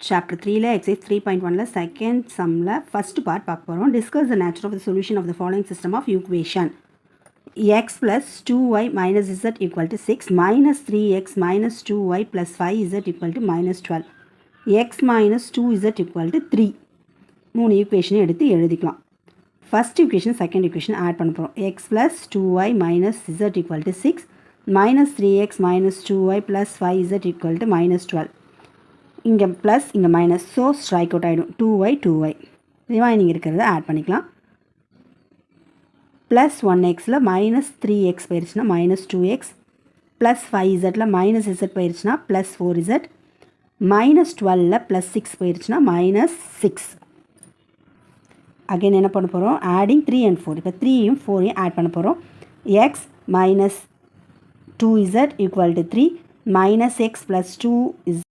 Chapter 3 exercise 3.1 second sum first part பார்க்க போறோம். Discuss the nature of the solution of the following system of equation. X plus 2y minus z equal to 6 minus 3x minus 2y plus 5z equal to minus 12. X minus 2z equal to 3. மூணு ஈக்குவேஷனை எடுத்து எழுதிக்கலாம். First equation second equation add பண்ண போகிறோம். X plus 2y minus z equal to 6 minus 3x minus 2y plus 5z equal to minus 12. இங்கே plus இங்கே minus, so strike out ஆகிடும். 2y remaining இருக்கிறத ஆட் பண்ணிக்கலாம். ப்ளஸ் 1xல் மைனஸ் 3x போயிடுச்சுன்னா minus 2x, plus 5zல் minus z போயிடுச்சுன்னா plus 4z, minus 12ல் plus 6 போயிடுச்சுன்னா மைனஸ் 6. அகைன் என்ன பண்ண போகிறோம்? Adding 3 and 4. இப்போ 3யும் 4யும் ஆட் பண்ண போகிறோம். x minus 2z equal to 3 minus x plus 2 is